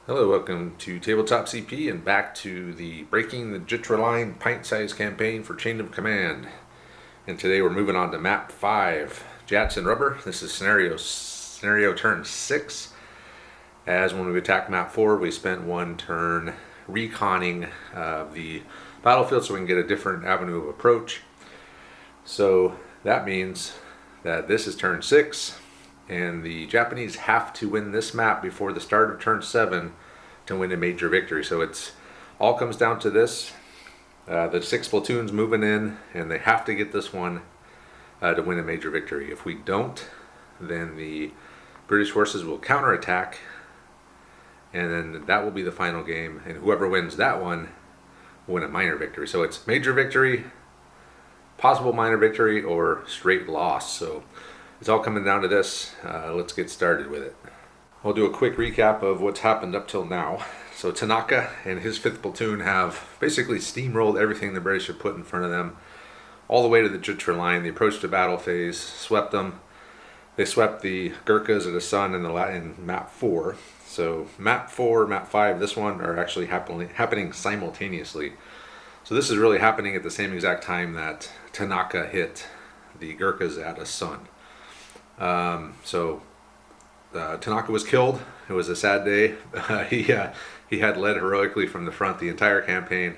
Hello, welcome to Tabletop CP and back to the Breaking the Jitra Lt Pint Sized Campaign for Chain of Command. And today we're moving on to map 5, Jats and Rubber. This is scenario turn 6. As when we attacked map 4, we spent one turn reconning the battlefield so we can get a different avenue of approach. So that means that this is turn 6. And the Japanese have to win this map before the start of turn 7 to win a major victory. So it's all comes down to this. The 6 platoons moving in, and they have to get this one to win a major victory. If we don't, then the British forces will counterattack, and then that will be the final game. And whoever wins that one will win a minor victory. So it's major victory, possible minor victory, or straight loss. So it's all coming down to this. Let's get started with it. I'll do a quick recap of what's happened up till now. So Tanaka and his 5th platoon have basically steamrolled everything the British have put in front of them, all the way to the Jitra line. The approach to battle phase, swept them. They swept the Gurkhas at the sun in map 4. So map 4, map 5, this one are actually happening simultaneously. So this is really happening at the same exact time that Tanaka hit the Gurkhas at a sun. Tanaka was killed. It was a sad day. He had led heroically from the front the entire campaign,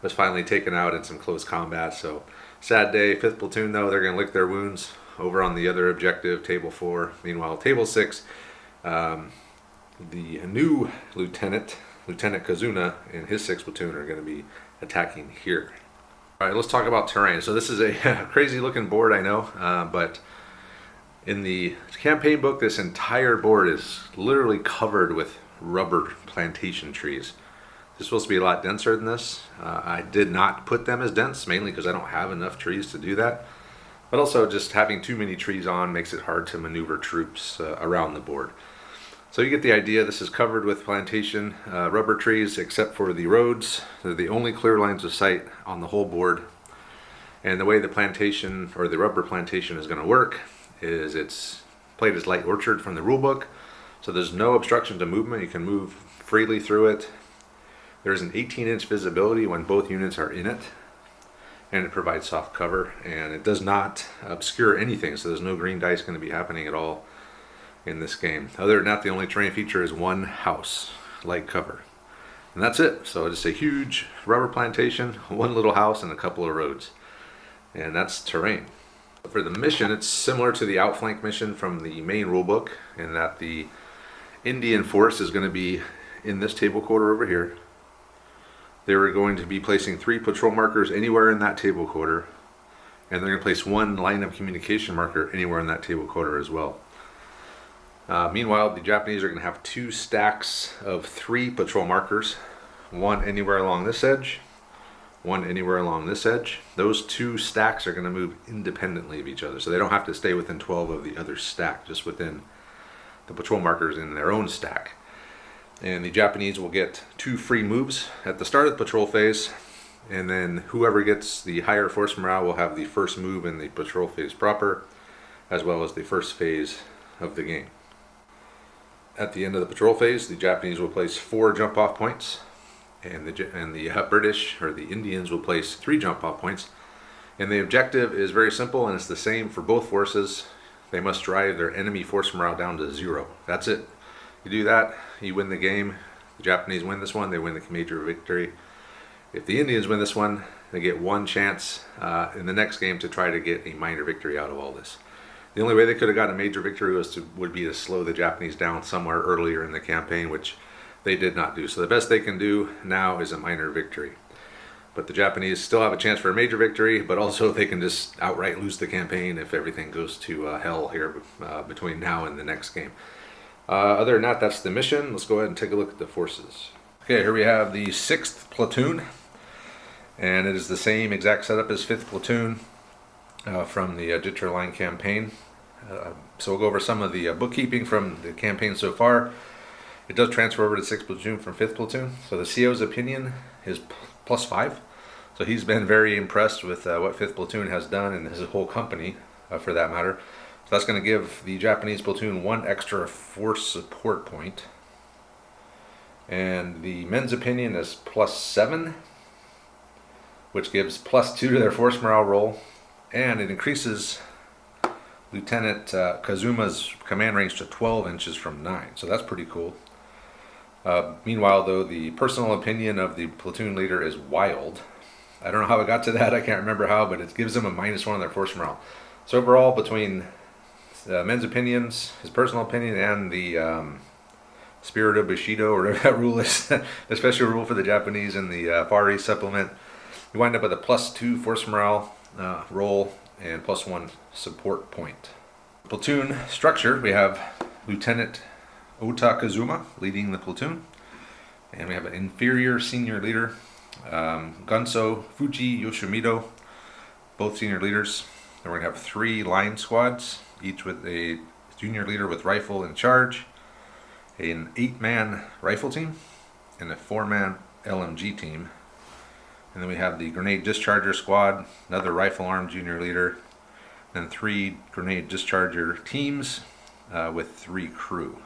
was finally taken out in some close combat. So sad day. 5th platoon though, they're going to lick their wounds over on the other objective, table 4. Meanwhile, table 6, the new Lieutenant Kazuma and his 6th platoon are going to be attacking here. All right, let's talk about terrain. So this is a crazy looking board, I know, but in the campaign book, this entire board is literally covered with rubber plantation trees. This is supposed to be a lot denser than this. I did not put them as dense, mainly because I don't have enough trees to do that. But also just having too many trees on makes it hard to maneuver troops around the board. So you get the idea. This is covered with plantation rubber trees, except for the roads. They're the only clear lines of sight on the whole board. And the way the plantation, or the rubber plantation, is going to work is it's played as light orchard from the rule book, so there's no obstruction to movement. You can move freely through it. There's an 18-inch visibility when both units are in it, and it provides soft cover, and it does not obscure anything, so there's no green dice going to be happening at all in this game. Other than that, the only terrain feature is one house, light cover, and that's it. So it's a huge rubber plantation, one little house, and a couple of roads, and that's terrain. For the mission, it's similar to the outflank mission from the main rulebook, in that the Indian force is going to be in this table quarter over here. They were going to be placing 3 patrol markers anywhere in that table quarter, and they're going to place 1 line of communication marker anywhere in that table quarter as well. Meanwhile, the Japanese are going to have 2 stacks of 3 patrol markers, 1 anywhere along this edge, 1 anywhere along this edge. Those 2 stacks are going to move independently of each other, so they don't have to stay within 12 of the other stack, just within the patrol markers in their own stack. And the Japanese will get 2 free moves at the start of the patrol phase, and then whoever gets the higher force morale will have the first move in the patrol phase proper, as well as the first phase of the game. At the end of the patrol phase, the Japanese will place 4 jump-off points, and the British, or the Indians, will place 3 jump-off points. And the objective is very simple, and it's the same for both forces. They must drive their enemy force morale down to 0. That's it. You do that, you win the game. The Japanese win this one, they win the major victory. If the Indians win this one, they get 1 chance in the next game to try to get a minor victory out of all this. The only way they could have gotten a major victory would be to slow the Japanese down somewhere earlier in the campaign, which they did not do. So the best they can do now is a minor victory. But the Japanese still have a chance for a major victory, but also they can just outright lose the campaign if everything goes to hell here between now and the next game. Other than that, that's the mission. Let's go ahead and take a look at the forces. Okay, here we have the 6th platoon, and it is the same exact setup as 5th platoon from the Jitra Lt campaign. So we'll go over some of the bookkeeping from the campaign so far. It does transfer over to 6th platoon from 5th platoon. So the CO's opinion is +5. So he's been very impressed with what 5th platoon has done, and his whole company for that matter. So that's going to give the Japanese platoon 1 extra force support point. And the men's opinion is +7, which gives +2 to their force morale roll, and it increases Lieutenant Kazuma's command range to 12 inches from 9, so that's pretty cool. Meanwhile, though, the personal opinion of the platoon leader is wild. I don't know how it got to that, I can't remember how, but it gives them a -1 on their force morale. So overall, between men's opinions, his personal opinion, and the Spirit of Bushido, or whatever that rule is, the special rule for the Japanese in the Far East supplement, you wind up with a +2 force morale roll and +1 support point. Platoon structure, we have Lieutenant Ota Kazuma leading the platoon, and we have an inferior senior leader, Gunso Fuji Yoshimido, both senior leaders. Then we're going to have 3 line squads, each with a junior leader with rifle in charge, an 8-man rifle team, and a 4-man LMG team. And then we have the grenade discharger squad, another rifle armed junior leader, and 3 grenade discharger teams with 3 crew.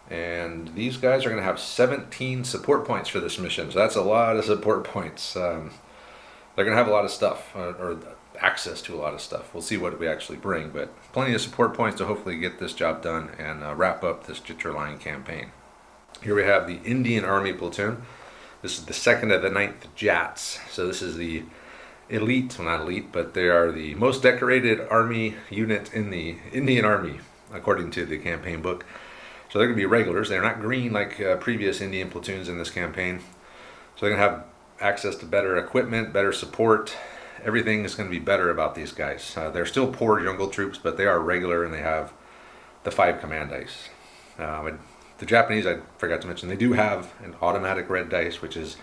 And these guys are going to have 17 support points for this mission, so that's a lot of support points. They're going to have a lot of stuff, or access to a lot of stuff. We'll see what we actually bring, but plenty of support points to hopefully get this job done and wrap up this Jitra Lt campaign. Here we have the Indian Army platoon. This is the 2nd of the 9th Jats. So this is the elite, well, not elite, but they are the most decorated army unit in the Indian Army, according to the campaign book. So they're going to be regulars. They're not green like previous Indian platoons in this campaign. So they're going to have access to better equipment, better support. Everything is going to be better about these guys. They're still poor jungle troops, but they are regular, and they have the 5 command dice. The Japanese, I forgot to mention, they do have an automatic red dice, which is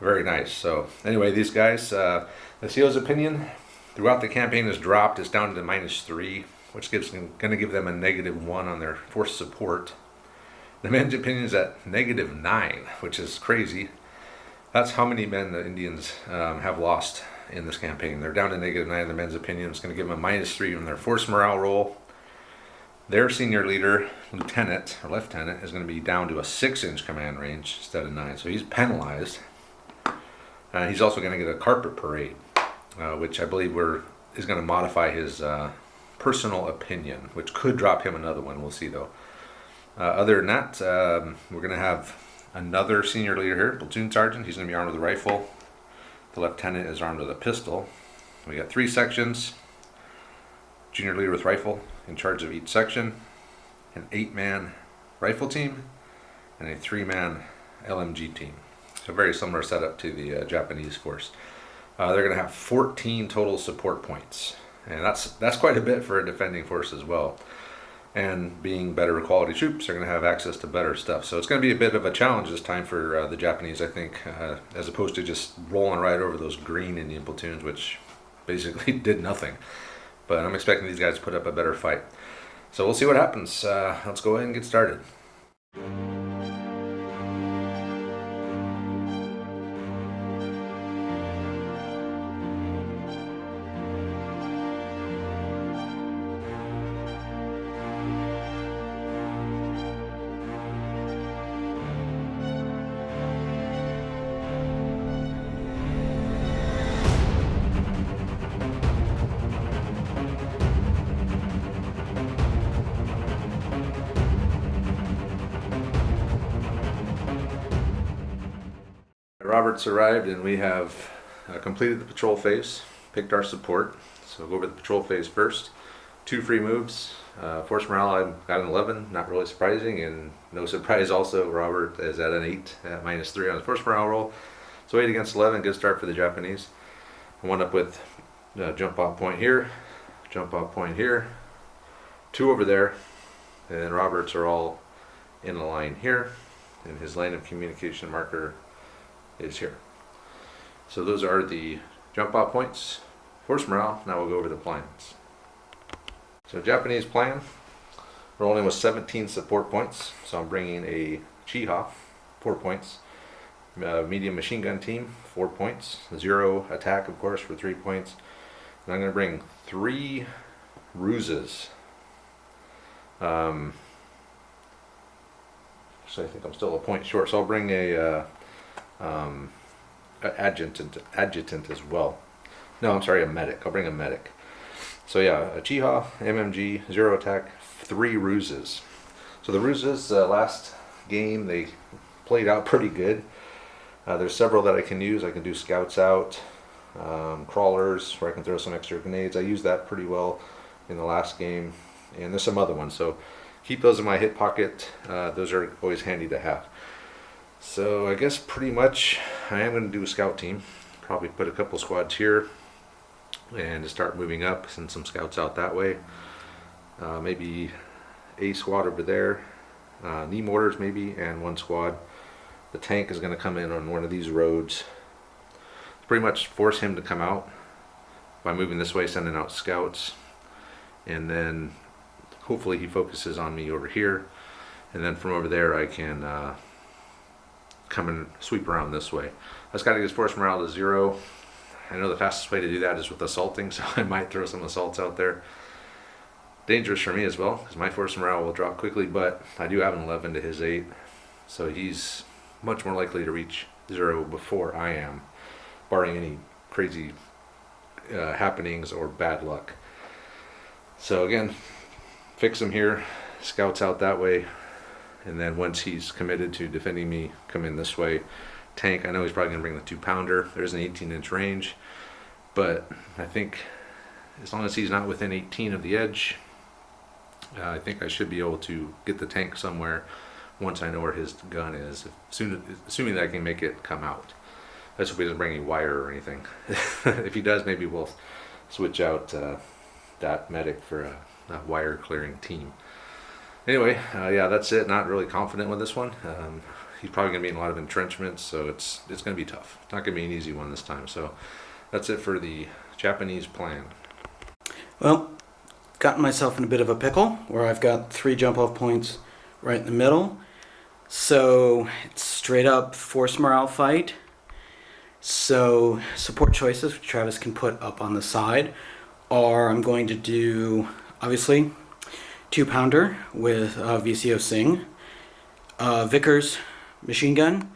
very nice. So anyway, these guys, the CO's opinion throughout the campaign is dropped. It's down to -3, which going to give them a -1 on their force support. The men's opinion is at -9, which is crazy. That's how many men the Indians have lost in this campaign. They're down to -9. The men's opinion is going to give them a -3 on their force morale roll. Their senior leader, lieutenant or lieutenant, is going to be down to a 6-inch command range instead of 9, so he's penalized. He's also going to get a carpet parade, which I believe is going to modify his personal opinion, which could drop him another one. We'll see though. Other than that, we're going to have another senior leader here, platoon sergeant. He's going to be armed with a rifle. The lieutenant is armed with a pistol. We got 3 sections. Junior leader with rifle in charge of each section, an 8-man rifle team, and a 3-man LMG team. So very similar setup to the Japanese force. They're going to have 14 total support points, and that's quite a bit for a defending force as well. And being better quality troops, they're going to have access to better stuff. So it's going to be a bit of a challenge this time for the Japanese, I think, as opposed to just rolling right over those green Indian platoons, which basically did nothing. But I'm expecting these guys to put up a better fight. So we'll see what happens. Let's go ahead and get started. Roberts arrived, and we have completed the patrol phase, picked our support. So we'll go over the patrol phase first. 2 free moves. Force morale, I got an 11, not really surprising, and no surprise also, Robert is at an 8, at -3 on the force morale roll. So 8 against 11, good start for the Japanese. I wound up with jump off point here, jump off point here, 2 over there, and then Roberts are all in a line here, and his line of communication marker is here. So those are the jump off points, force morale. Now we'll go over the plans. So Japanese plan, rolling with 17 support points. So I'm bringing a Chiha, 4 points. Medium machine gun team, 4 points. 0 attack, of course, for 3 points. And I'm going to bring 3 ruses. Actually, I think I'm still a point short, so I'll bring a adjutant as well. No, I'm sorry, a medic. I'll bring a medic. So yeah, a Chiha, MMG, 0 attack, 3 ruses. So the ruses, last game, they played out pretty good. There's several that I can use. I can do scouts out, crawlers, where I can throw some extra grenades. I used that pretty well in the last game, and there's some other ones. So keep those in my hip pocket. Those are always handy to have. So I guess pretty much I am going to do a scout team. Probably put a couple squads here and just start moving up, send some scouts out that way. Maybe a squad over there, knee mortars maybe, and 1 squad. The tank is going to come in on one of these roads. Pretty much force him to come out by moving this way, sending out scouts, and then hopefully he focuses on me over here, and then from over there I can come and sweep around this way. I just got to get his force morale to 0. I know the fastest way to do that is with assaulting, so I might throw some assaults out there. Dangerous for me as well, because my force morale will drop quickly, but I do have an 11 to his 8, so he's much more likely to reach 0 before I am, barring any crazy happenings or bad luck. So again, fix him here, scouts out that way, and then once he's committed to defending me, come in this way. Tank, I know he's probably going to bring the 2-pounder. There's an 18-inch range, but I think as long as he's not within 18 of the edge, I think I should be able to get the tank somewhere once I know where his gun is, assuming that I can make it come out. Let's hope he doesn't bring any wire or anything. If he does, maybe we'll switch out that medic for a wire clearing team. Anyway, yeah, that's it. Not really confident with this one. He's probably going to be in a lot of entrenchments, so it's going to be tough. It's not going to be an easy one this time. So that's it for the Japanese plan. Well, gotten myself in a bit of a pickle where I've got 3 jump-off points right in the middle. So it's straight up force morale fight. So support choices, which Travis can put up on the side, are I'm going to do, obviously, 2-pounder with VCO Singh, Vickers machine gun,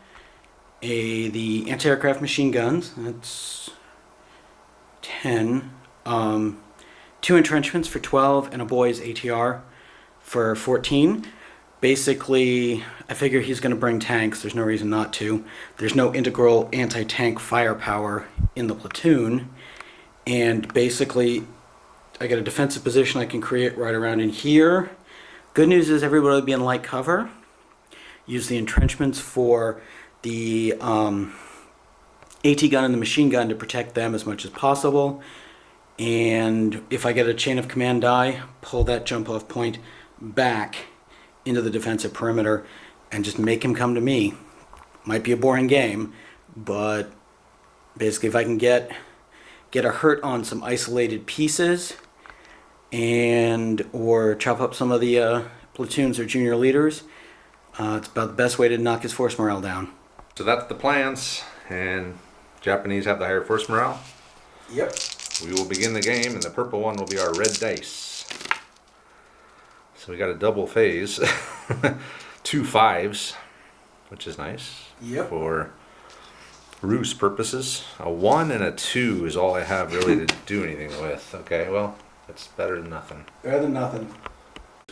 the anti-aircraft machine guns, that's 10, 2 entrenchments for 12, and a boys ATR for 14. Basically, I figure he's going to bring tanks. There's no reason not to. There's no integral anti-tank firepower in the platoon. And basically, I got a defensive position I can create right around in here. Good news is everybody will be in light cover. Use the entrenchments for the AT gun and the machine gun to protect them as much as possible. And if I get a chain of command die, pull that jump off point back into the defensive perimeter and just make him come to me. Might be a boring game, but basically if I can get a hurt on some isolated pieces and or chop up some of the platoons or junior leaders, it's about the best way to knock his force morale down. So that's the plans, and Japanese have the higher force morale. Yep. We will begin the game, and the purple one will be our red dice. So we got a double phase, 2 5s, which is nice. Yep. For ruse purposes. A 1 and a 2 is all I have really to do anything with. Okay, well, it's better than nothing. Better than nothing.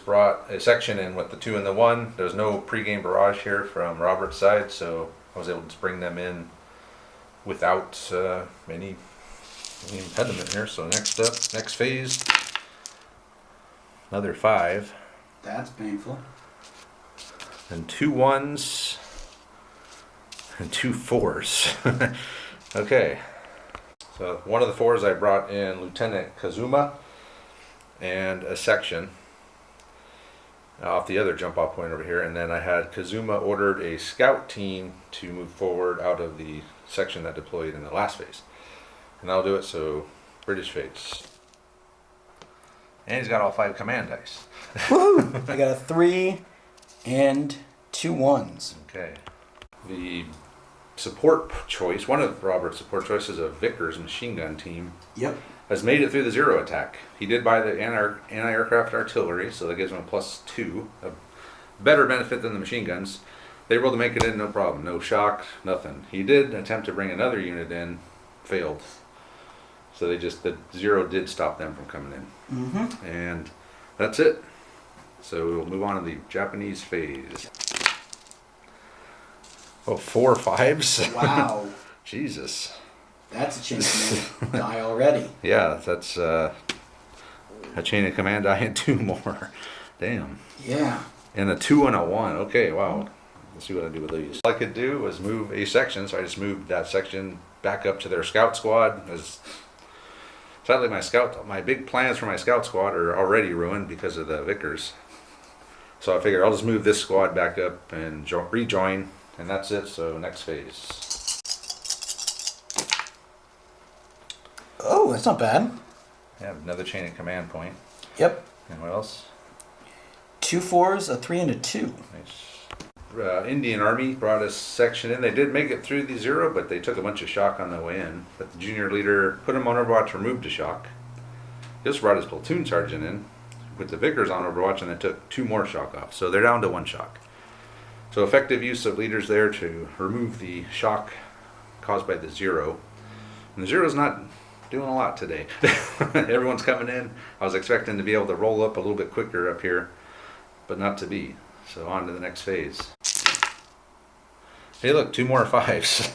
Brought a section in with the 2 and the 1. There's no pregame barrage here from Robert's side, so I was able to bring them in without any impediment here. So next up, next phase, another 5. That's painful. And 2 1s and 2 4s. Okay, so one of the 4s I brought in Lieutenant Kazuma and a section off the other jump off point over here, and then I had Kazuma ordered a scout team to move forward out of the section that deployed in the last phase, and I'll do it. So British fates, and he's got all 5 command dice. Woohoo! I got a 3 and 2 1s. Okay, the support choice, one of Robert's support choices, a Vickers machine gun team. Yep. Has made it through the 0 attack. He did buy the anti-aircraft artillery, so that gives him a +2, a better benefit than the machine guns. They were able to make it in, no problem, no shock, nothing. He did attempt to bring another unit in, failed. So the zero did stop them from coming in. Mm-hmm. And that's it. So we'll move on to the Japanese phase. Oh, 4 5s? Wow. Jesus. That's a chain of command die already. Yeah, that's a chain of command die and 2 more. Damn. Yeah. And a 2 and a 1. Okay, wow. Let's see what I do with these. All I could do was move a section, so I just moved that section back up to their scout squad. Sadly, my big plans for my scout squad are already ruined because of the Vickers. So I figured I'll just move this squad back up and rejoin, and that's it. So next phase. Oh, that's not bad. Yeah, another chain of command point. Yep. And what else? 2 4s, a 3, and a 2. Nice. Indian Army brought a section in. They did make it through the zero, but they took a bunch of shock on the way in. But the junior leader put him on Overwatch, removed the shock. He just brought his platoon sergeant in with the Vickers on Overwatch, and they took 2 more shock off. So they're down to 1 shock. So effective use of leaders there to remove the shock caused by the zero. And the zero's not doing a lot today. Everyone's coming in. I was expecting to be able to roll up a little bit quicker up here, but not to be. So on to the next phase. Hey, look, 2 more 5s.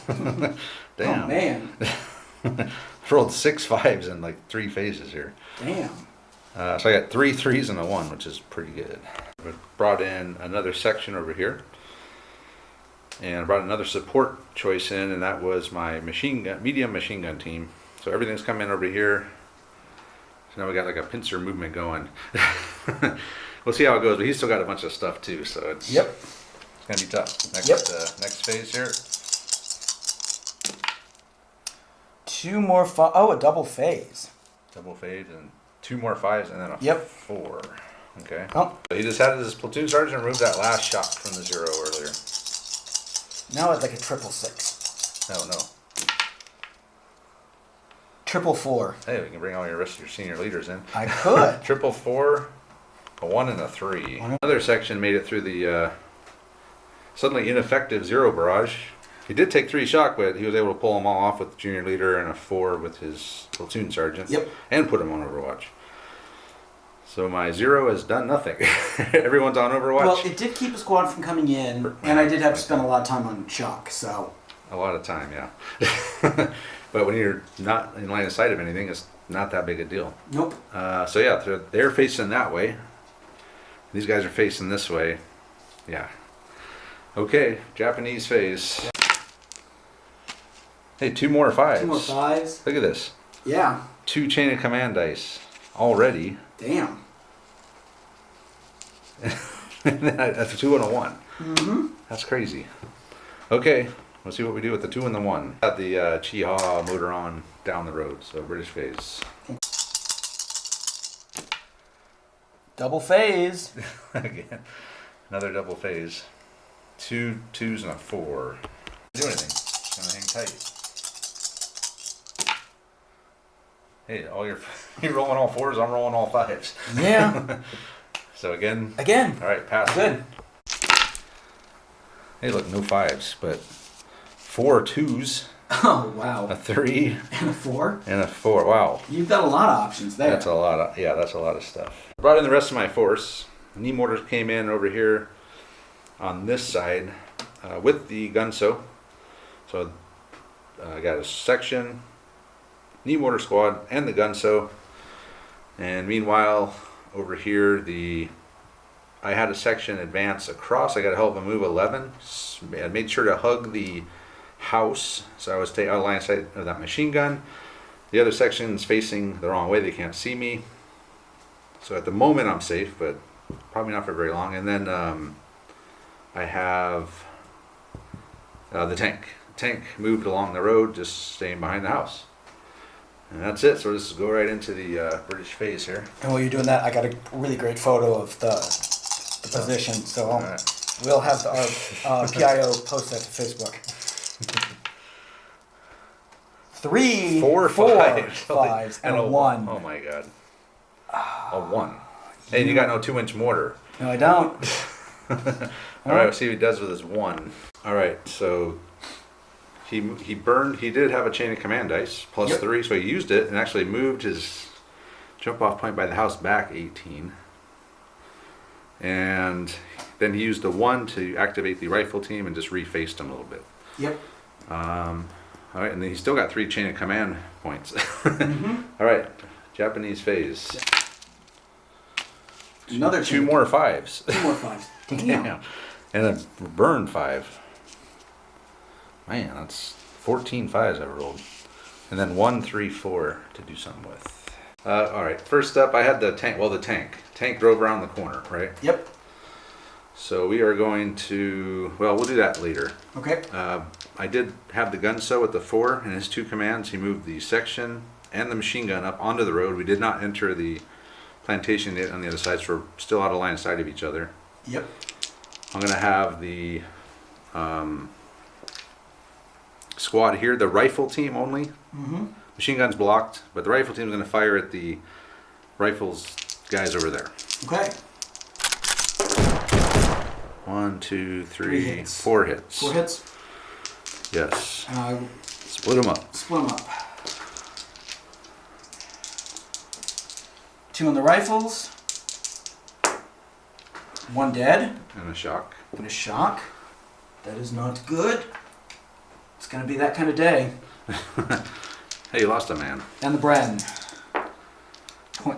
Damn. Oh, man. Rolled 6 5s in like 3 phases here. Damn. So I got 3 3s and a 1, which is pretty good. I brought in another section over here. And I brought another support choice in, and that was my medium machine gun team. So everything's come in over here. So now we got like a pincer movement going. We'll see how it goes, but he's still got a bunch of stuff too, so it's Yep. It's gonna be tough. Next phase here. 2 more 5. Oh, a double phase. Double phase and 2 more 5s and then a 4. Okay. Oh. So he just had his platoon sergeant remove that last shot from the zero earlier. Now it's like a 666. No. 444. Hey, we can bring all your rest of your senior leaders in. I could. 444, a 1 and a 3. Another section made it through the suddenly ineffective zero barrage. He did take 3 shock, but he was able to pull them all off with the junior leader and a 4 with his platoon sergeant. Yep. And put him on Overwatch. So my zero has done nothing. Everyone's on Overwatch. Well, it did keep a squad from coming in, and I did have to spend a lot of time on shock, so. A lot of time, yeah. But when you're not in line of sight of anything, it's not that big a deal. Nope. So yeah, they're facing that way. These guys are facing this way. Yeah. Okay, Japanese phase. Hey, 2 more 5s. 2 more 5s. Look at this. Yeah. 2 chain of command dice already. Damn. That's a 2 and a 1. Mm-hmm. That's crazy. Okay, let's see what we do with the 2 and the 1. Got the Chiha motor on down the road, so British phase. Double phase. Again, another double phase. 2 2s and a 4. Do anything. Just gonna hang tight. Hey, you're rolling all 4s. I'm rolling all 5s. Yeah. So again. Again. All right, pass. Good. Hey, look, no 5s, but 4 2s. Oh, wow. A 3. And a 4? And a 4. Wow. You've got a lot of options there. That's a lot of, that's a lot of stuff. I brought in the rest of my force. Knee mortars came in over here on this side with the gunso. So I got a section, knee mortar squad, and the gunso. And meanwhile, over here, I had a section advance across. I got to help them move 11. I made sure to hug the house, so I was out of line of sight of that machine gun. The other section's facing the wrong way. They can't see me. So at the moment I'm safe, but probably not for very long. And then I have the tank. Tank moved along the road, just staying behind the house. And that's it. So let's go right into the British phase here. And while you're doing that, I got a really great photo of the position. So Right. we'll have our PIO post that to Facebook. 3 4 5s 5s and a 1. Oh my god. A 1. Hey, you got no 2-inch mortar. No, I don't. All right, we'll see what he does with his 1. All right, so he burned. He did have a chain of command dice plus 3, so he used it and actually moved his jump off point by the house back 18. And then he used the 1 to activate the rifle team and just refaced him a little bit. Yep. All right, and then he's still got 3 chain of command points. All right, Japanese phase. Another 2 more 5s. 2 more 5s. Damn. And a burn 5. Man, that's 14 5s I rolled. And then 1, 3, 4 to do something with. All right, first up I had the tank. Well, the tank drove around the corner, right? Yep. So we are going to, well, we'll do that later. Okay. I did have the gun so with the 4 and his 2 commands. He moved the section and the machine gun up onto the road. We did not enter the plantation yet on the other side, so we're still out of line of sight of each other. Yep. I'm going to have the squad here, the rifle team only. Mm-hmm. Machine gun's blocked, but the rifle team is going to fire at the rifles guys over there. Okay. 1, 2, 3, 3 hits. 4 hits. 4 hits. Yes. Split them up. Split them up. 2 on the rifles. 1 dead. And a shock. And a shock. That is not good. It's going to be that kind of day. Hey, you lost a man. And the Bren.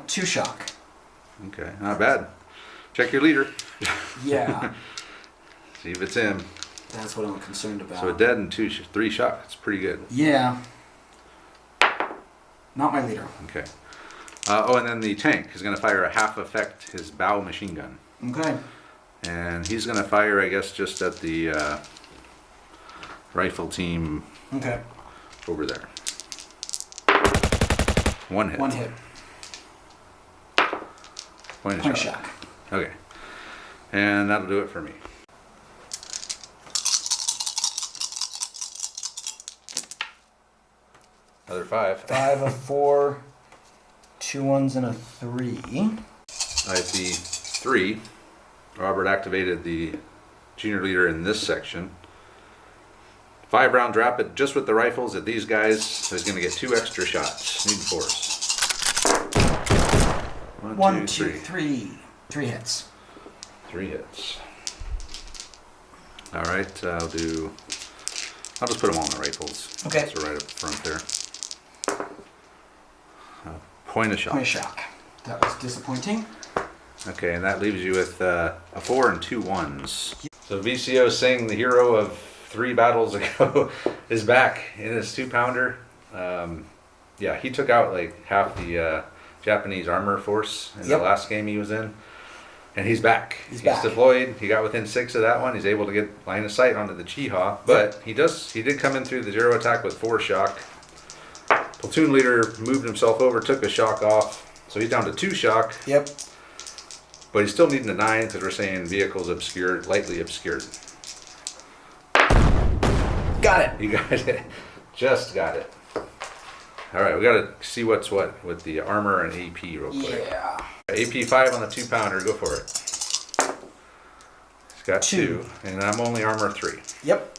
2 shock. Okay, not bad. Check your leader. Yeah. See if it's him. That's what I'm concerned about. So a dead and 3 shock. That's pretty good. Yeah. Not my leader. Okay. Oh, and then the tank is going to fire a half effect his bow machine gun. Okay. And he's going to fire, I guess, just at the rifle team Okay. over there. 1 hit. 1 hit. Point shock. Okay. And that'll do it for me. Another 5. 5, a 4, 2 1s, and a 3. I see 3. Robert activated the junior leader in this section. 5 round drop it just with the rifles at these guys. So he's going to get 2 extra shots. Need force. 1, 2, 3. 3 hits. 3 hits. All right, I'll just put them all on the rifles. Okay. So right up front there. Point of shock. Point of shock. That was disappointing. Okay, and that leaves you with a 4 and 2 1s. So VCO Singh, the hero of 3 battles ago, is back in his 2-pounder. Yeah, he took out like half the Japanese armor force in the last game he was in. And he's back. He's back. Deployed. He got within 6 of that one. He's able to get line of sight onto the Chiha. But he did come in through the 0 attack with 4 shock. Platoon leader moved himself over, took a shock off. So he's down to 2 shock. Yep. But he's still needing a 9 because we're saying vehicles obscured, lightly obscured. Got it. You got it. Just got it. All right, we got to see what's what with the armor and AP real quick. Yeah. AP 5 on the 2-pounder. Go for it. He's got 2, and I'm only armor 3. Yep.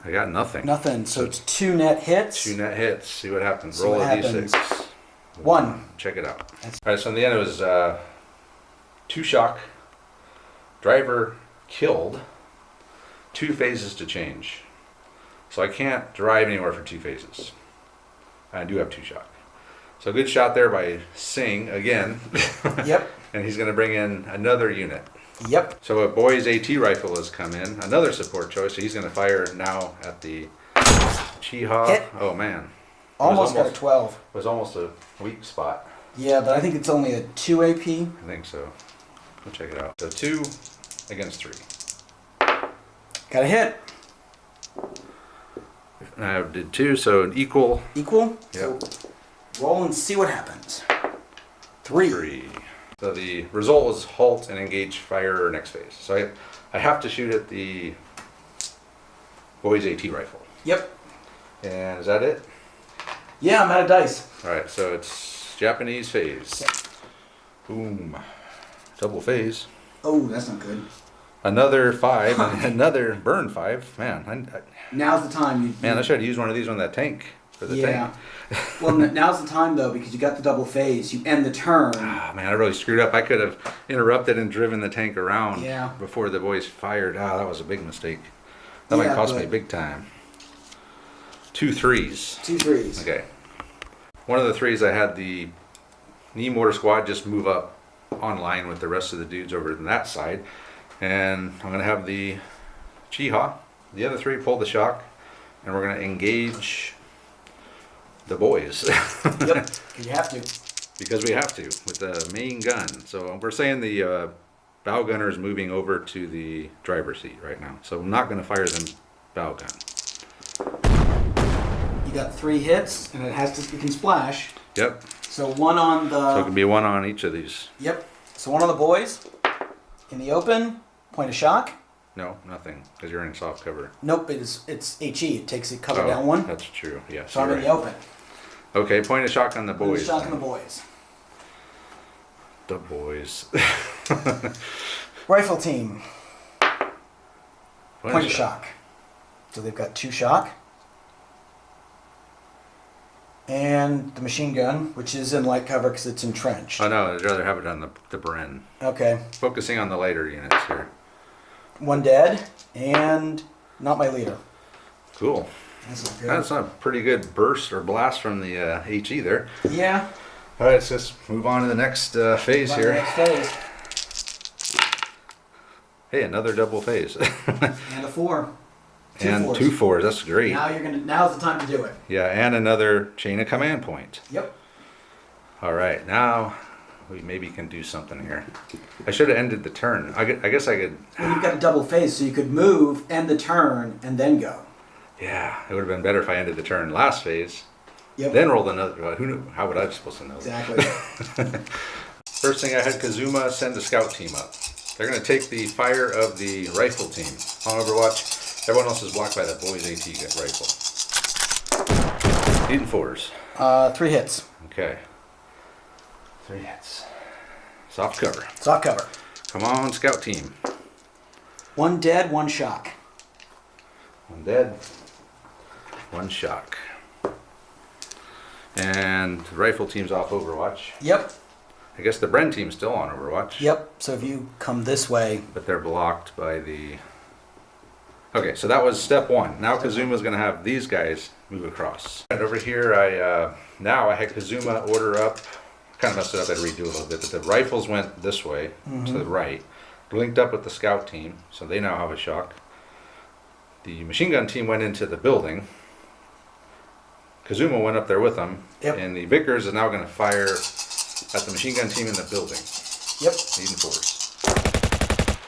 I got nothing. Nothing. So it's 2 net hits. 2 net hits. See what happens. See Roll what a happens. d6. 1. Check it out. All right, so in the end it was 2 shock, driver killed, 2 phases to change. So I can't drive anywhere for 2 phases. I do have 2 shock. So good shot there by Singh again. Yep. And he's going to bring in another unit. Yep. So a boy's AT rifle has come in, another support choice. So he's going to fire now at the Chiha. Hit. Oh man. Almost got a 12. It was almost a weak spot. Yeah, but I think it's only a 2 AP. I think so. We'll check it out. So 2 against 3. Got a hit. And I did 2, so an equal. Equal. Yep. So roll and see what happens. 3. 3. So the result was halt and engage fire next phase. So I have to shoot at the boy's AT rifle. Yep. And is that it? Yeah, I'm out of dice. Alright, so it's Japanese phase. Yep. Boom. Double phase. Oh, that's not good. Another 5, and another burn 5. Man, Now's the time. I should have used one of these on that tank for the tank. Well, now's the time though, because you got the double phase. You end the turn. Ah, man, I really screwed up. I could have interrupted and driven the tank around before the boys fired. Ah, that was a big mistake. That might cost me big time. 2 3s. 2 3s. Okay. One of the 3s, I had the knee mortar squad just move up online with the rest of the dudes over on that side. And I'm going to have the Chiha, the other 3, pull the shock. And we're going to engage the boys. Yep, you have to. Because we have to, with the main gun. So we're saying the bow gunner is moving over to the driver's seat right now. So I'm not going to fire them bow gun. You got 3 hits, and it can splash. Yep. So one on the... So it can be one on each of these. Yep. So one on the boys, in the open, point of shock. No, nothing, because you're in soft cover. Nope, it's HE. It takes it cover down one. That's true, yes. So I'm in the open. Okay, point of shock on the boys. Point of shock on the boys. The boys. Rifle team. Point of shock. So they've got 2 shock. And the machine gun, which is in light cover because it's entrenched. Oh no, I'd rather have it on the Bren. Okay. Focusing on the lighter units here. 1 dead, and not my leader. Cool. That's a pretty good burst or blast from the HE there. Yeah. All right, let's just move on to the next phase here. Next phase. Hey, another double phase. And a 4. 2 and 4s. 2 4s. That's great. Now's the time to do it. Yeah, and another chain of command point. Yep. All right, now we maybe can do something here. I should have ended the turn. I guess I could. Well, you've got a double phase, so you could move, end the turn, and then go. Yeah, it would have been better if I ended the turn last phase. Yep. Then rolled another. Who knew? How would I be supposed to know? Exactly. First thing I had Kazuma send the scout team up. They're going to take the fire of the rifle team on Overwatch. Everyone else is blocked by the boys AT rifle. 8 and 4s. 3 hits. Okay. 3 hits. Soft cover. Soft cover. Come on, scout team. 1 dead, 1 shock. 1 dead. 1 shock. And the rifle team's off Overwatch. Yep. I guess the Bren team's still on Overwatch. Yep. So if you come this way. But they're blocked by the... Okay, so that was step 1. Now Kazuma's going to have these guys move across. And over here, I had Kazuma order up. Kind of messed it up. I had to redo a little bit. But the rifles went this way to the right. Linked up with the scout team, so they now have a shock. The machine gun team went into the building. Kazuma went up there with them. Yep. And the Vickers is now going to fire at the machine gun team in the building. Yep. 8 and 4s.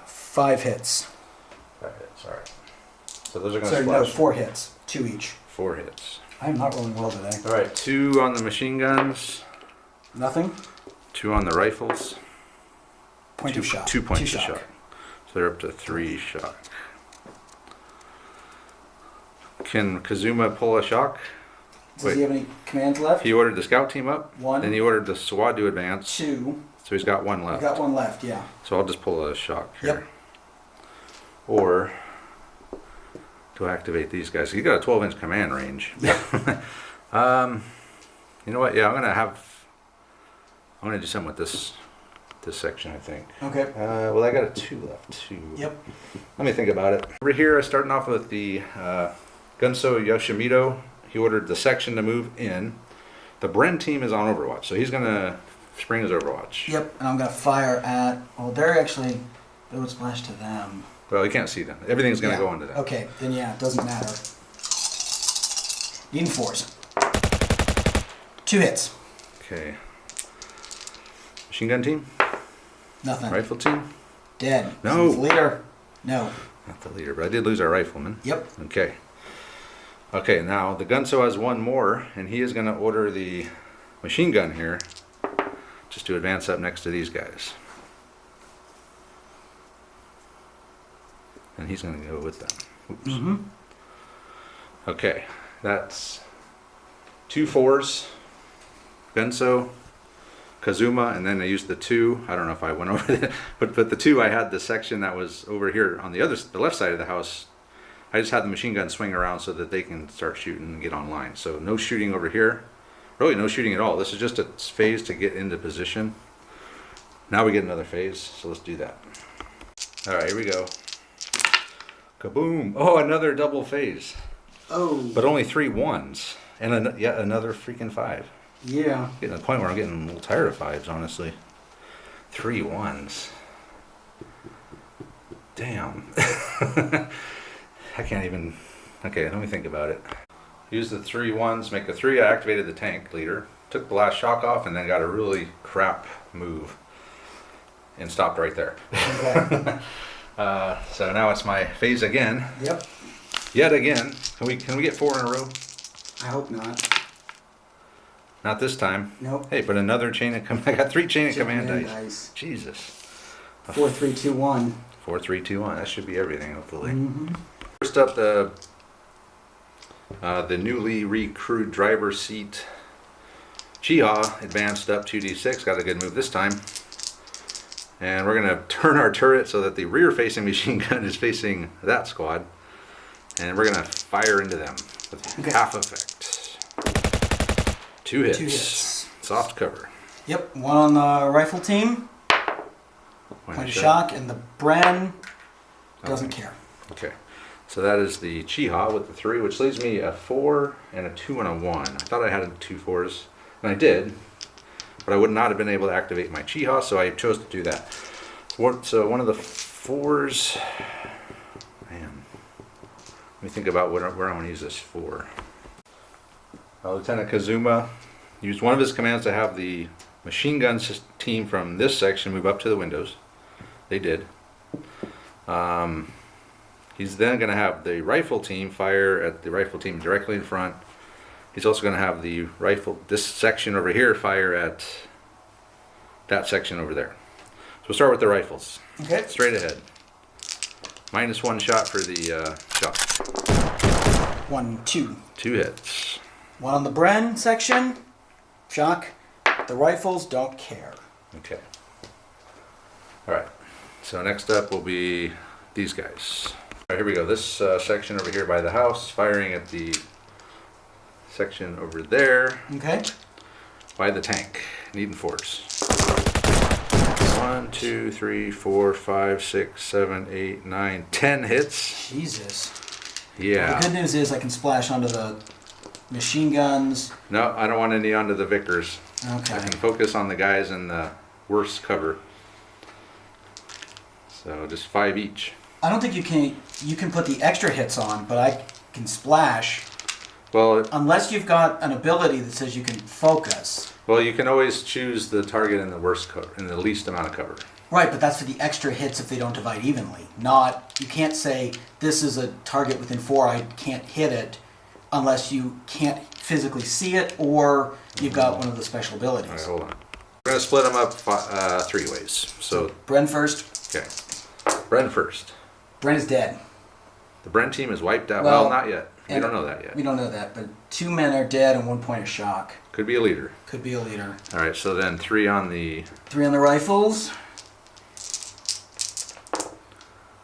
5 hits. 5 hits, alright. So those are going to Sorry, splash. no, 4 hits. 2 each. 4 hits. I'm not rolling well today. Alright, 2 on the machine guns. Nothing. 2 on the rifles. Point of shock. 2 points of shock. So they're up to 3 shock. Can Kazuma pull a shock? Does he have any commands left? He ordered the scout team up. 1. Then he ordered the SWAT to advance. 2. So he's got 1 left. Got 1 left, yeah. So I'll just pull a shock here. Yep. Or to activate these guys. He's got a 12-inch command range. Yep. You know what? Yeah, I'm gonna do something with this section, I think. Okay. Well, I got a 2 left too. Yep. Let me think about it. Over here, I'm starting off with the Gunso Yoshimoto. He ordered the section to move in. The Bren team is on Overwatch, so he's gonna spring his Overwatch. Yep, and I'm going to fire at... Well, they would splash to them. Well, you can't see them. Everything's gonna go into them. Okay, then yeah, it doesn't matter. Need 4s. 2 hits. Okay. Machine gun team? Nothing. Rifle team? Dead. No. Leader? No. Not the leader, but I did lose our rifleman. Yep. Okay. Okay, now the Gunso has 1 more, and he is going to order the machine gun here just to advance up next to these guys. And he's going to go with them. Oops. Mm-hmm. Okay, that's 2 4s. Gunso, Kazuma, and then I used the 2. I don't know if I went over that, but the 2, I had the section that was over here on the left side of the house. I just had the machine gun swing around so that they can start shooting and get online. So no shooting over here. Really no shooting at all. This is just a phase to get into position. Now we get another phase, so let's do that. All right, here we go. Kaboom! Oh, another double phase. Oh. But only 3 1s. And yet another freaking 5. Yeah. Getting to the point where I'm getting a little tired of 5s, honestly. 3 1s. Damn. I can't even... Okay, let me think about it. Use the 3 1s, make a 3. I activated the tank leader. Took the last shock off and then got a really crap move. And stopped right there. Okay. So now it's my phase again. Yep. Yet again. Can we get 4 in a row? I hope not. Not this time. Nope. Hey, but another chain of command. I got 3 chain of command dice. Jesus. 4, 3, 2, 1. 4, 3, 2, 1. That should be everything, hopefully. Mm-hmm. First up, the newly recruited driver seat. Chiha advanced up 2d6. Got a good move this time. And we're going to turn our turret so that the rear-facing machine gun is facing that squad. And we're going to fire into them with half effect. 2 hits. 2 hits. Soft cover. Yep, 1 on the rifle team. Point of shock, and the Bren doesn't care. Okay. So that is the Chiha with the 3, which leaves me a 4 and a 2 and a 1. I thought I had 2 4s, and I did. But I would not have been able to activate my Chiha, so I chose to do that. So one of the 4s, man, let me think about where I'm going to use this for. Lieutenant Kazuma used one of his commands to have the machine gun team from this section move up to the windows. They did. He's then going to have the rifle team fire at the rifle team directly in front. He's also going to have the this section over here fire at that section over there. So we'll start with the rifles. Okay. Straight ahead. -1 shot for the shot. 1, 2. 2 hits. 1 on the Bren section. Shock. The rifles don't care. Okay. All right. So next up will be these guys. All right, here we go. This section over here by the house, firing at the section over there Okay. by the tank. Needing 4s. 1, 2, 3, 4, 5, 6, 7, 8, 9, 10 hits. Jesus. Yeah. The good news is I can splash onto the machine guns. No, I don't want any onto the Vickers. Okay. I can focus on the guys in the worst cover. So just 5 each. I don't think you can put the extra hits on, but I can splash. Well, Unless you've got an ability that says you can focus. you can always choose the target in the worst cover, in the least amount of cover. Right, but that's for the extra hits if they don't divide evenly. You can't say this is a target within 4, I can't hit it unless you can't physically see it or you've got one of the special abilities. All right, hold on. We're going to split them up 3 ways. So, Bren first. okay. Bren first. Bren is dead. The Bren team is wiped out. Well, Well, not yet. We don't know that yet. We don't know that, but 2 men are dead and 1 point of shock. Could be a leader. Could be a leader. All right, so then 3 on the... 3 on the rifles.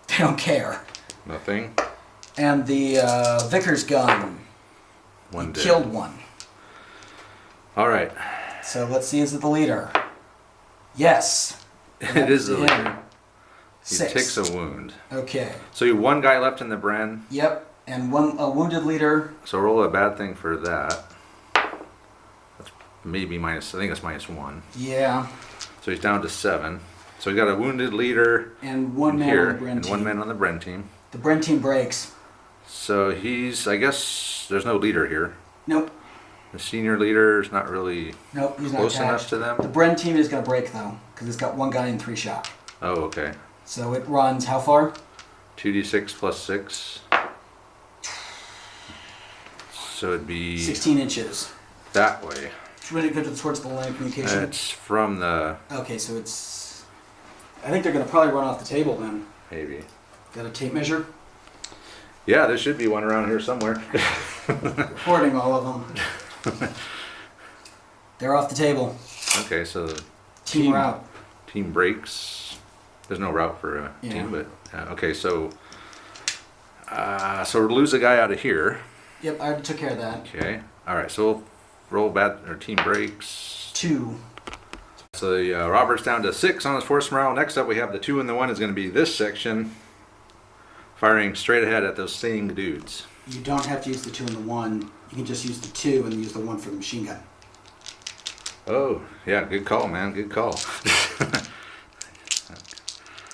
They don't care. Nothing. And the Vickers gun. 1 dead. Killed 1. All right. So let's see, is it the leader? Yes. It is the Him. leader. He 6. takes a wound. Okay. So you have 1 guy left in the Bren. Yep. And a wounded leader. So roll a bad thing for that. That's maybe minus, I think it's -1. Yeah. So he's down to 7. So he's got a wounded leader And 1 in man here, on the Bren and team. 1 man on the Bren team. The Bren team breaks. So he's, I guess, there's no leader here. Nope. The senior leader is not really Nope, he's not close enough attached. to them. The Bren team is going to break, though, because it's got 1 guy in 3 shock. Oh, okay. So it runs how far? 2d6 plus 6. So it'd be 16 inches. that way. It's really good towards the line of communication. It's from the, Okay, so it's... I think they're going to probably run off the table then. maybe. Got a tape measure? Yeah, there should be one around here somewhere. Recording all of them. They're off the table. Okay, so Team route. Team breaks. There's no route for a team, but okay. So we'll lose a guy out of here. Yep, I already took care of that. Okay. All right. So we'll roll bad or team breaks. 2. So Robert's down to 6 on his force morale. Next up, we have the 2 and the 1 is going to be this section, firing straight ahead at those same dudes. You don't have to use the 2 and the 1. You can just use the 2 and use the 1 for the machine gun. Oh, yeah, good call, man. Good call.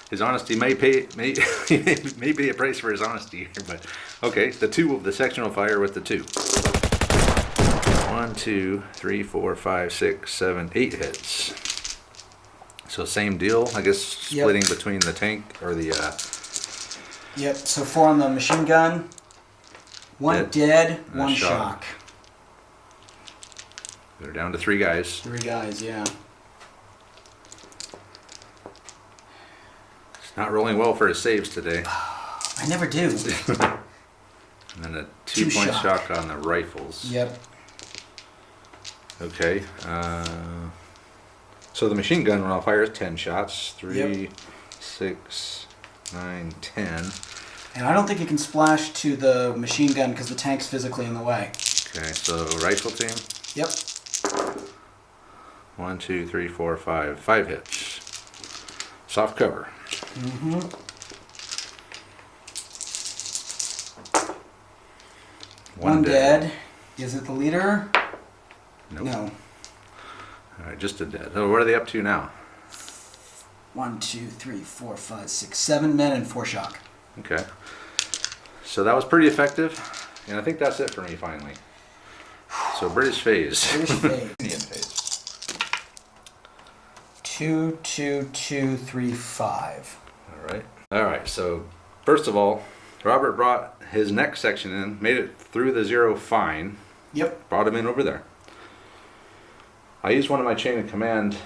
His honesty may pay a price for his honesty here, but okay. The section will fire with the 2. 1, 2, 3, 4, 5, 6, 7, 8 hits. So same deal, I guess, splitting between the tank or the. Yep. So 4 on the machine gun. 1 dead, 1 shock. They're down to 3 guys. 3 guys, yeah. It's not rolling well for his saves today. I never do. And then a 2-point shock on the rifles. Yep. Okay. So the machine gun will fire 10 shots. 3, 6, 9, 10. And I don't think you can splash to the machine gun because the tank's physically in the way. Okay, so rifle team. Yep. 1, 2, 3, 4, 5. 5 hits. Soft cover. Mm-hmm. One dead. Is it the leader? Nope. No. Alright, just a dead. Oh, what are they up to now? 1, 2, 3, 4, 5, 6, 7 men and 4 shock. Okay. So that was pretty effective. And I think that's it for me finally. So British phase. British phase. Indian phase. 2, 2, 2, 3, 5. Alright, so first of all, Robert brought his next section in, made it through the 0 fine. Yep. Brought him in over there. I used one of my chain of command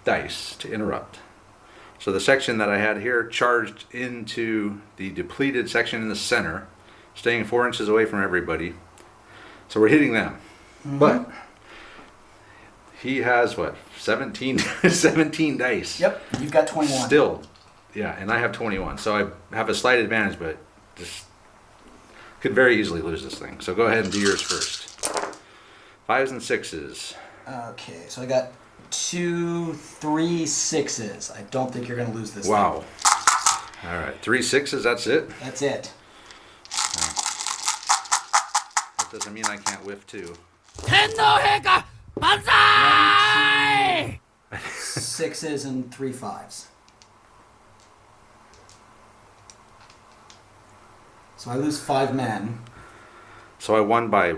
dice to interrupt. So the section that I had here charged into the depleted section in the center, staying 4 inches away from everybody. So we're hitting them. Mm-hmm. But he has what? 17 dice. Yep. You've got 21. Still. Yeah, and I have 21. So I have a slight advantage, but just could very easily lose this thing. So go ahead and do yours first. 5s and 6s. Okay, so I got 2, 3 6s. I don't think you're going to lose this Wow. All right, 3 6s, that's it? That's it. That doesn't mean I can't whiff too. 6s and 3 5s. So I lose 5 men. So I won by,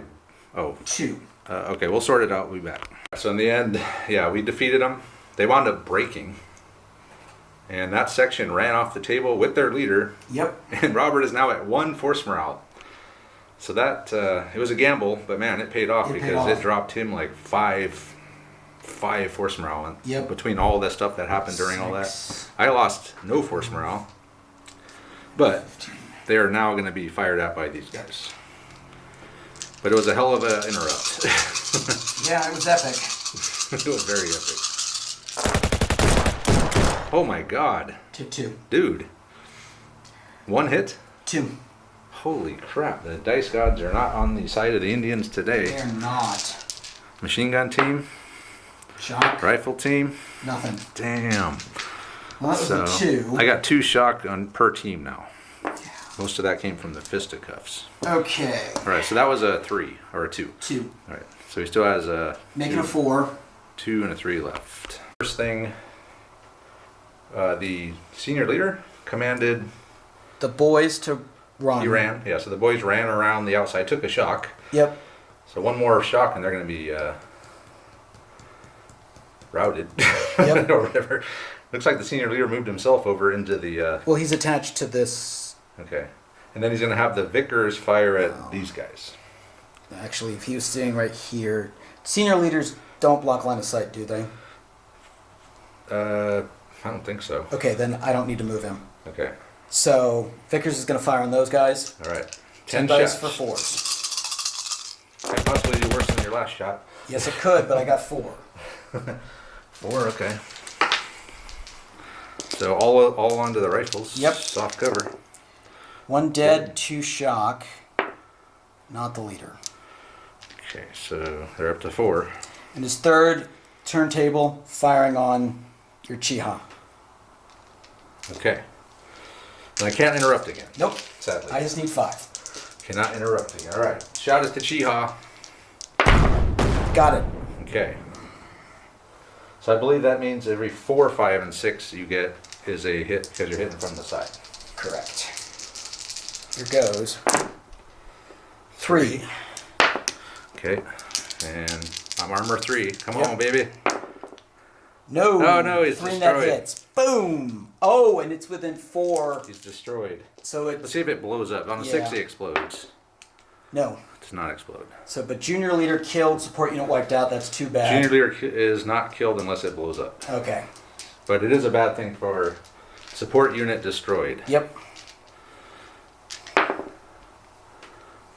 2. okay, we'll sort it out, we'll be back. So in the end, yeah, we defeated them. They wound up breaking. And that section ran off the table with their leader. Yep. And Robert is now at 1 force morale. So that, it was a gamble, but man, it paid off because it dropped him like 5 force morale. Yep. Between all that stuff that happened during all that. I lost no force morale. But they are now going to be fired at by these guys. But it was a hell of an interrupt. Yeah, it was epic. It was very epic. Oh my god. 2. Dude. 1 hit? 2. Holy crap. The dice gods are not on the side of the Indians today. They're not. Machine gun team? Shock? Rifle team? Nothing. Damn. Well, that was a 2. I got 2 shock on per team now. Most of that came from the fisticuffs. Okay. Alright, so that was a 3 or a 2. 2. Alright, so he still has a... Making a 4. 2 and a 3 left. First thing, the senior leader commanded... The boys to run. He ran, yeah, so the boys ran around the outside, took a shock. Yep. So 1 more shock and they're going to be routed. Yep. Or whatever. Looks like the senior leader moved himself over into the... Well, he's attached to this... Okay. And then he's going to have the Vickers fire at these guys. Actually, if he was sitting right here... Senior leaders don't block line of sight, do they? I don't think so. Okay, then I don't need to move him. Okay. So, Vickers is going to fire on those guys. All right. 10 10 dice shots. for 4. Could possibly do worse than your last shot. Yes, it could, but I got 4. 4, okay. So all onto the rifles. Yep. Soft cover. 1 dead, 2 shock. Not the leader. Okay, so they're up to 4. And his third turntable, firing on your Chiha. Okay. And I can't interrupt again. Nope. Sadly. I just need 5. Cannot interrupt again. All right. Shout it to Chiha. Got it. Okay. So I believe that means every 4, 5, and 6 you get is a hit because you're hitting from the side. Correct. Here goes. 3. Okay. And I'm armor 3. Come Yep. on, baby. No. Oh, no, he's 3 net destroyed. hits. Boom. Oh, and it's within 4. He's destroyed. So Let's it's see if it blows up. On the Yeah. 6, he explodes. no. It does not explode. So, but junior leader killed, support unit wiped out. That's too bad. Junior leader is not killed unless it blows up. Okay. But it is a bad thing for support unit destroyed. Yep.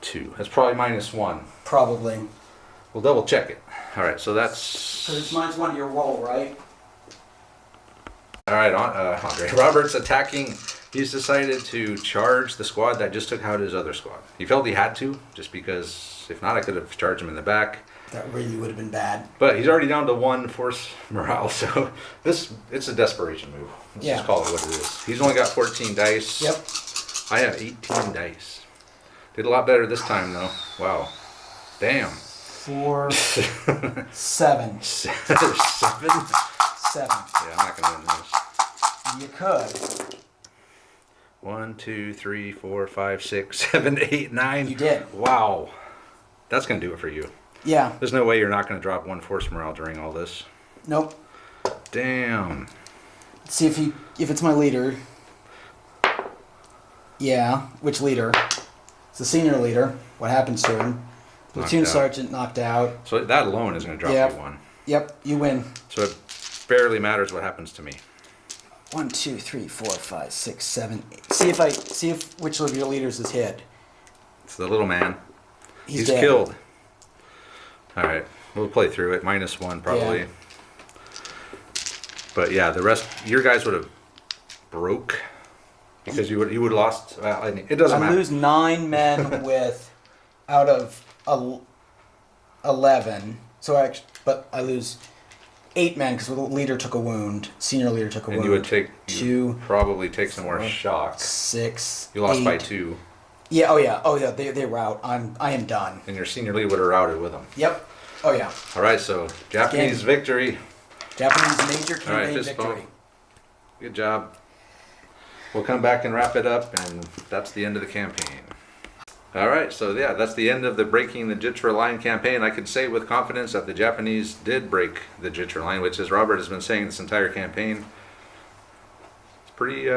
2. That's probably -1. Probably. We'll double check it. All right, so that's... Because mine's one of your roll, right? All right, Andre. Robert's attacking. He's decided to charge the squad that just took out his other squad. He felt he had to, just because if not, I could have charged him in the back. That really would have been bad. But he's already down to 1 force morale, so it's a desperation move. Let's Yeah. just call it what it is. He's only got 14 dice. Yep. I have 18 dice. Did a lot better this time, though. Wow. Damn. 4, 7. 7? 7. Yeah, I'm not going to win this. You could. 1, 2, 3, 4, 5, 6, 7, 8, 9. You did. Wow. That's going to do it for you. Yeah. There's no way you're not going to drop 1 force morale during all this. Nope. Damn. Let's see if it's my leader. Yeah. Which leader? It's the senior leader. What happens to him? Platoon Knocked out. sergeant knocked out. So that alone is going to drop Yep. you 1. Yep. You win. So it barely matters what happens to me. 1, 2, 3, 4, 5, 6, 7, 8. See if which of your leaders is hit. It's the little man. He's dead. killed. All right, we'll play through it. -1 probably. Yeah. But yeah, the rest, your guys would have broke because you would have lost. Well, I mean, it doesn't I matter. lose 9 men with out of 11. So but I lose 8 men because the leader took a wound. Senior leader took a And wound. you would take, Two, probably take some more 4, shock. 6. You lost 8. by 2, Yeah. Oh yeah. They were out. I am done. and your senior lead would have routed with them. Yep. Oh yeah. All right, so Japanese victory. Japanese major All right, campaign fist victory. bump. Good job. We'll come back and wrap it up, and that's the end of the campaign. All right, so yeah, that's the end of the Breaking the Jitra Line campaign. I can say with confidence that the Japanese did break the Jitra Line, which, as Robert has been saying this entire campaign, it's pretty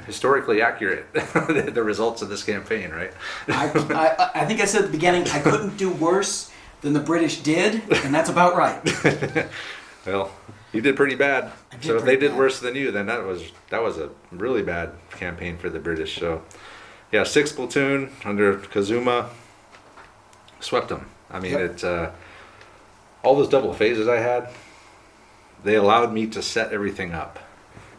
historically accurate, the results of this campaign, right? I think I said at the beginning I couldn't do worse than the British did, and that's about right. Well, you did pretty bad. I did So if pretty they did bad. worse than you, then that was a really bad campaign for the British. So, yeah, 6th platoon under Kazuma swept them. I mean, Yep. it's all those double phases I had. They allowed me to set everything up,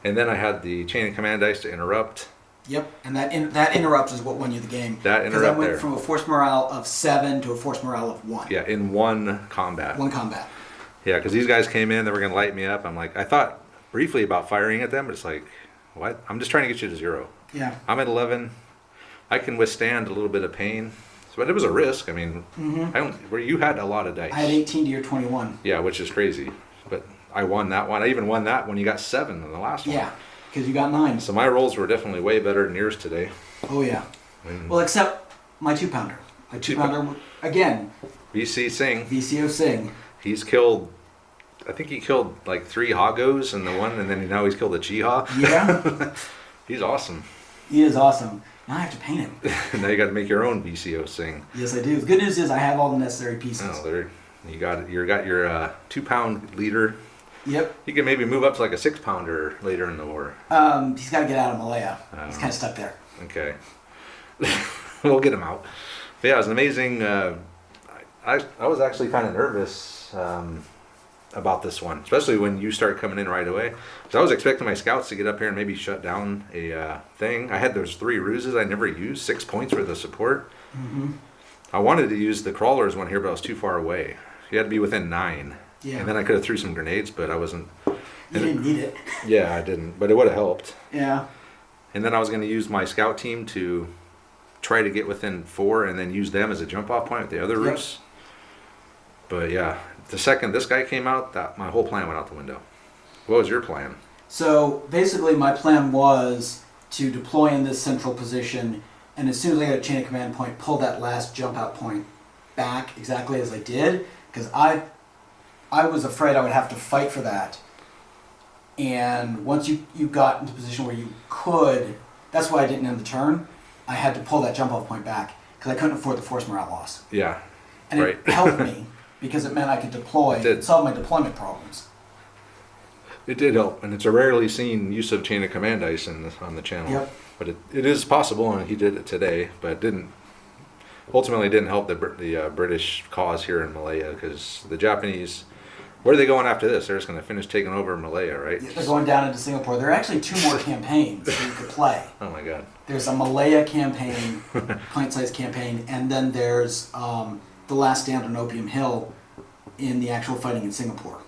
and then I had the chain of command dice to interrupt. Yep, and that interrupt is what won you the game. That Because I interrupt went there. from a force morale of 7 to a force morale of 1. Yeah, in one combat. 1 combat. Yeah, because these guys came in, they were going to light me up. I'm like, I thought briefly about firing at them, but it's like, what? I'm just trying to get you to 0. Yeah. I'm at 11. I can withstand a little bit of pain, but it was a risk. I mean, where you had a lot of dice. I had 18 to your 21. Yeah, which is crazy. But I won that one. I even won that when you got 7 in the last one. Yeah, because you got 9. So my rolls were definitely way better than yours today. Oh yeah. Mm. Well, except my 2-pounder. My 2-pounder, again, VC Singh, VCO Singh. he's killed. I think he killed like 3 Hoggos in the one, and then now he's killed a Chiha. Yeah, He's awesome. he is awesome. Now I have to paint him. Now you got to make your own VCO Singh. Yes, I do. The good news is I have all the necessary pieces. Oh, there you got your 2-pound leader. Yep. You can maybe move up to like a 6-pounder later in the war. He's got to get out of Malaya. Oh. He's kind of stuck there. Okay. We'll get him out. But yeah, it was an amazing. I was actually kind of nervous about this one, especially when you start coming in right away. So I was expecting my scouts to get up here and maybe shut down a thing. I had those 3 ruses I never used, 6 points for the support. Mm-hmm. I wanted to use the crawlers one here, but I was too far away. You had to be within 9. Yeah. And then I could have threw some grenades, but I wasn't. You didn't need it. Yeah, I didn't, but it would have helped. Yeah. And then I was going to use my scout team to try to get within 4 and then use them as a jump off point with the other ruse. But yeah, the second this guy came out, that my whole plan went out the window. What was your plan? So basically my plan was to deploy in this central position, and as soon as I got a chain of command point, pull that last jump out point back exactly as I did, because I was afraid I would have to fight for that. And once you got into a position where you could, that's why I didn't end the turn. I had to pull that jump off point back because I couldn't afford the force morale loss. Yeah, and right. It helped me because it meant I could deploy, solve my deployment problems. It did help, and it's a rarely seen use of chain of command dice on the channel. Yep. But it is possible, and he did it today, but it didn't. Ultimately, didn't help the British cause here in Malaya, because the Japanese. Where are they going after this? They're just going to finish taking over Malaya, right? They're going down into Singapore. There are actually 2 more campaigns that you could play. Oh my God. There's a Malaya campaign, Pint Sized Campaign, and then there's The Last Stand on Opium Hill in the actual fighting in Singapore.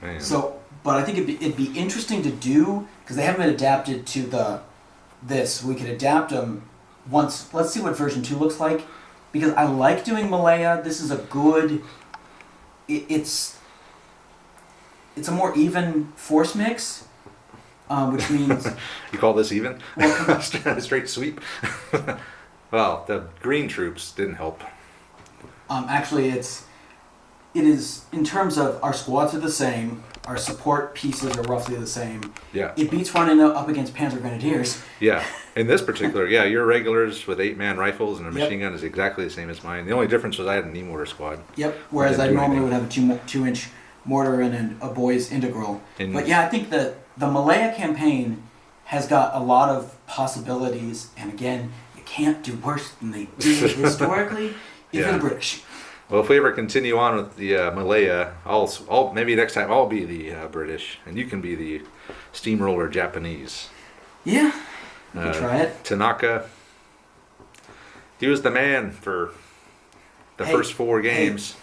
Man. So, but I think it'd be interesting to do, because they haven't been adapted to this. We could adapt them once. Let's see what version 2 looks like, because I like doing Malaya. This is a good. It's a more even force mix, which means... You call this even? Well, straight sweep? Well, the green troops didn't help. Actually, it is, in terms of our squads are the same, our support pieces are roughly the same. Yeah. It beats running up against Panzer Grenadiers. Yeah. In this particular, yeah, your regulars with 8-man rifles and a machine gun is exactly the same as mine. The only difference was I had a knee mortar squad. Yep, whereas I normally would have a 2-inch mortar and a boy's integral. But yeah, I think that the Malaya campaign has got a lot of possibilities, and again, you can't do worse than they did historically, even the British. Well, if we ever continue on with the Malaya, I'll maybe next time I'll be the British, and you can be the steamroller Japanese. Yeah, you can try it. Tanaka, he was the man for the first 4 games.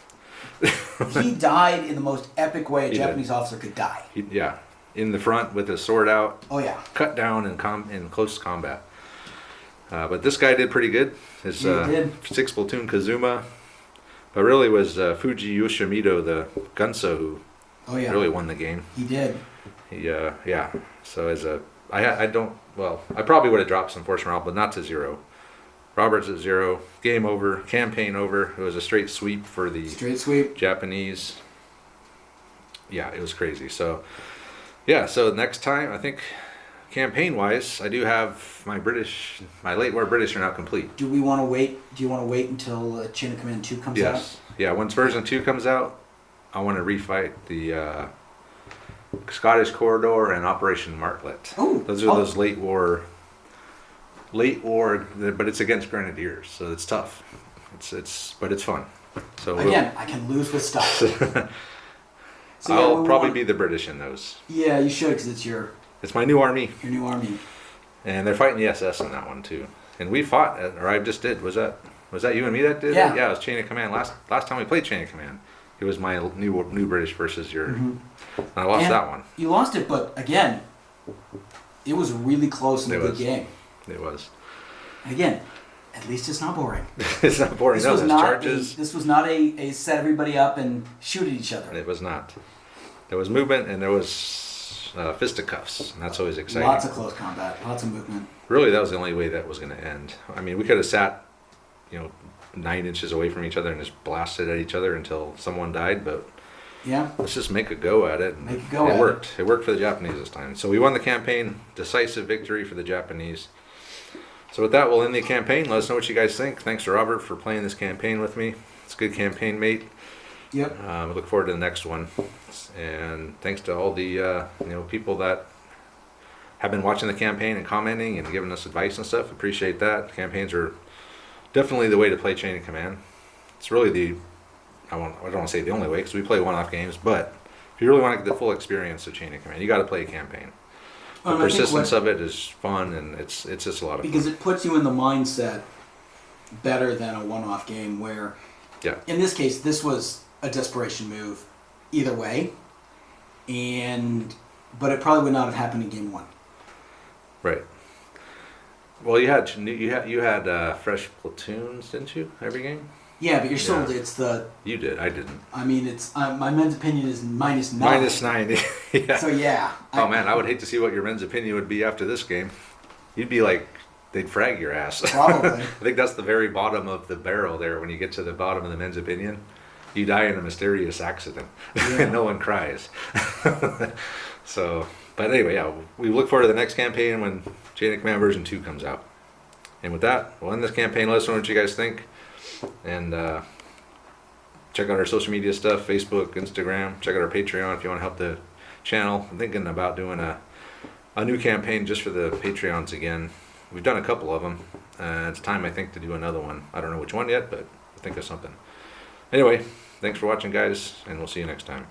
He died in the most epic way a Japanese officer could die. In the front with his sword out. Oh yeah. Cut down in close combat. But this guy did pretty good. His 6th platoon Kazuma, but really was Fuji Yoshimido, the gunso, who really won the game. He did. So I probably would have dropped some force morale, but not to 0. Robert's at 0. Game over. Campaign over. It was a straight sweep for the Japanese. Yeah, it was crazy. So, so next time, I think, campaign-wise, I do have my late war British are now complete. Do you want to wait until Chain of Command 2 comes out? Yes. Yeah, once version 2 comes out, I want to refight the Scottish Corridor and Operation Martlet. Oh. Those are those late war, but it's against Grenadiers, so it's tough. But it's fun. So again, I can lose with stuff. So I'll probably be the British in those. Yeah, you should, because it's my new army. Your new army. And they're fighting the SS in that one too. And we fought, or I just did. Was that you and me that did? Yeah. Yeah, it was Chain of Command. Last time we played Chain of Command, it was my new British versus your. Mm-hmm. I lost that one. You lost it, but again, it was really close in a good game. It was. And again, at least it's not boring. It's not boring. This was not a set everybody up and shoot at each other. It was not. There was movement and there was fisticuffs, and that's always exciting. Lots of close combat, lots of movement. Really, that was the only way that was going to end. I mean, we could have sat, 9 inches away from each other and just blasted at each other until someone died, but let's just make a go at it. And it worked. It worked for the Japanese this time. So we won the campaign, decisive victory for the Japanese. So with that, we'll end the campaign. Let us know what you guys think. Thanks to Robert for playing this campaign with me. It's a good campaign, mate. Yep. We look forward to the next one. And thanks to all the people that have been watching the campaign and commenting and giving us advice and stuff. Appreciate that. Campaigns are definitely the way to play Chain of Command. It's really I don't want to say the only way, because we play one-off games, but If you really want to get the full experience of Chain of Command, you got to play a campaign. The I think persistence of it is fun, and it's just a lot of because fun. it puts you in the mindset better than a one-off game where, Yeah. in this case, this was a desperation move either way, but it probably would not have happened in game one. Right. Well, you had fresh platoons, didn't you? Every game. Yeah, but you're still, Yeah. it's the, You did. I didn't. I mean, it's, my men's opinion is -9. -90. Yeah. So yeah. Oh man, I would hate to see what your men's opinion would be after this game. You'd be like, they'd frag your ass. Probably. I think that's the very bottom of the barrel there. When you get to the bottom of the men's opinion, you die in a mysterious accident, Yeah. and no one cries. So, but anyway, yeah, we look forward to the next campaign when Chain of Command version 2 comes out. And with that, we'll end this campaign. Let us know what you guys think, and check out our social media stuff: Facebook, Instagram. Check out our Patreon if you want to help the channel. I'm thinking about doing a new campaign just for the Patreons again. We've done a couple of them. It's time, I think, to do another one. I don't know which one yet, but I'll think of something. Anyway, thanks for watching, guys, and we'll see you next time.